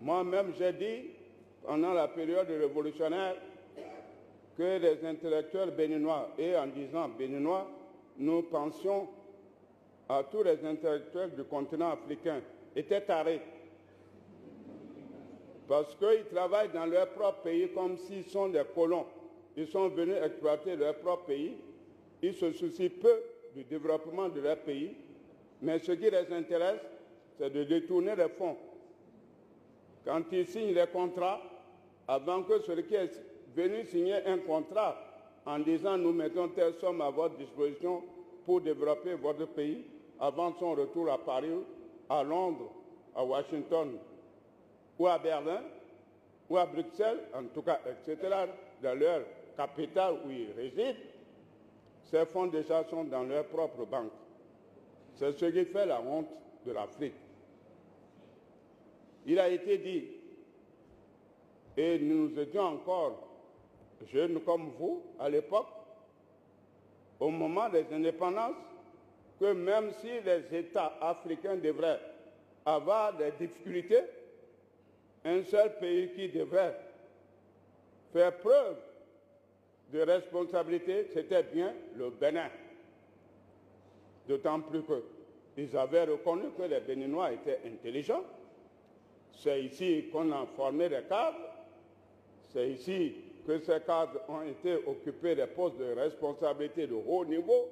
Moi-même, j'ai dit, pendant la période révolutionnaire, que les intellectuels béninois, et en disant béninois, nous pensions à tous les intellectuels du continent africain, étaient tarés. Parce qu'ils travaillent dans leur propre pays comme s'ils sont des colons. Ils sont venus exploiter leur propre pays. Ils se soucient peu du développement de leur pays. Mais ce qui les intéresse, c'est de détourner les fonds. Quand ils signent les contrats, avant que celui qui est venu signer un contrat en disant nous mettons telle somme à votre disposition pour développer votre pays, avant son retour à Paris, à Londres, à Washington, ou à Berlin, ou à Bruxelles, en tout cas, etc., dans leur capitale où ils résident, ces fonds déjà sont dans leur propre banque. C'est ce qui fait la honte de l'Afrique. Il a été dit, et nous étions encore jeunes comme vous à l'époque, au moment des indépendances, que même si les États africains devraient avoir des difficultés, un seul pays qui devrait faire preuve de responsabilité, c'était bien le Bénin. D'autant plus qu'ils avaient reconnu que les Béninois étaient intelligents. C'est ici qu'on a formé les cadres. C'est ici que ces cadres ont été occupés des postes de responsabilité de haut niveau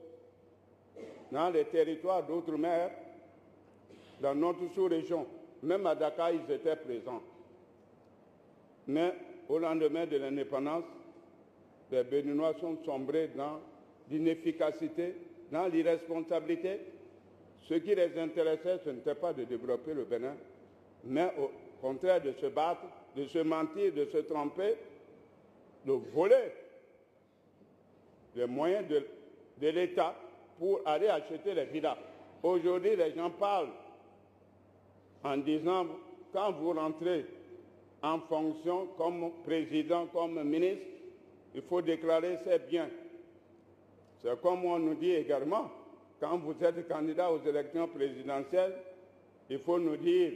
dans les territoires d'outre-mer, dans notre sous-région. Même à Dakar, ils étaient présents. Mais au lendemain de l'indépendance, les Béninois sont sombrés dans l'inefficacité, dans l'irresponsabilité. Ce qui les intéressait, ce n'était pas de développer le Bénin, mais au contraire de se battre, de se mentir, de se tromper, de voler les moyens de l'État pour aller acheter les villas. Aujourd'hui, les gens parlent en disant, quand vous rentrez en fonction comme président, comme ministre, il faut déclarer ses biens. C'est comme on nous dit également, quand vous êtes candidat aux élections présidentielles, il faut nous dire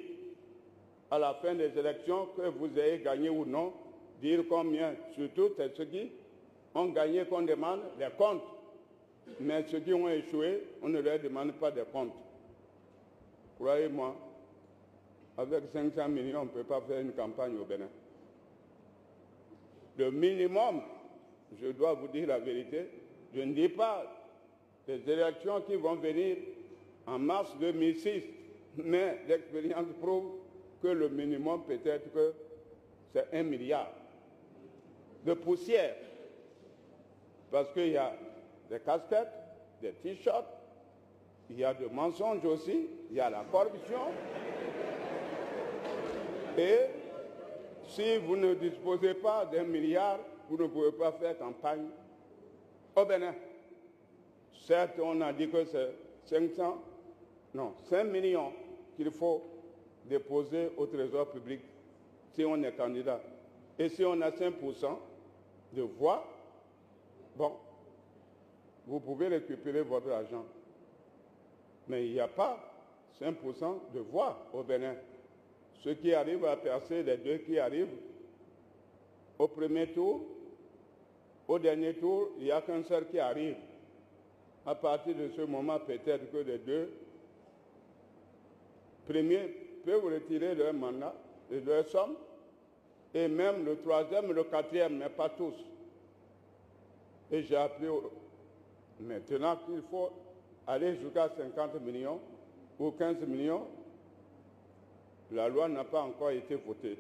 à la fin des élections que vous ayez gagné ou non, dire combien. Surtout, c'est ceux qui ont gagné qu'on demande des comptes. Mais ceux qui ont échoué, on ne leur demande pas des comptes. Croyez-moi, avec 500 millions, on ne peut pas faire une campagne au Bénin. Le minimum, je dois vous dire la vérité, je ne dis pas les élections qui vont venir en mars 2006, mais l'expérience prouve que le minimum peut-être que c'est 1 milliard de poussière. Parce qu'il y a des casquettes, des t-shirts, il y a des mensonges aussi, il y a la corruption. Et si vous ne disposez pas d'1 milliard, vous ne pouvez pas faire campagne au Bénin. Certes, on a dit que c'est 5 millions qu'il faut déposer au Trésor public si on est candidat. Et si on a 5% de voix, bon, vous pouvez récupérer votre argent. Mais il n'y a pas 5% de voix au Bénin. Ceux qui arrivent à percer, les deux qui arrivent au premier tour, au dernier tour, il n'y a qu'un seul qui arrive. À partir de ce moment, peut-être que les deux premiers peuvent retirer leur mandat et leur somme, et même le troisième et le quatrième, mais pas tous. Et j'ai appris maintenant qu'il faut aller jusqu'à 50 millions ou 15 millions. La loi n'a pas encore été votée.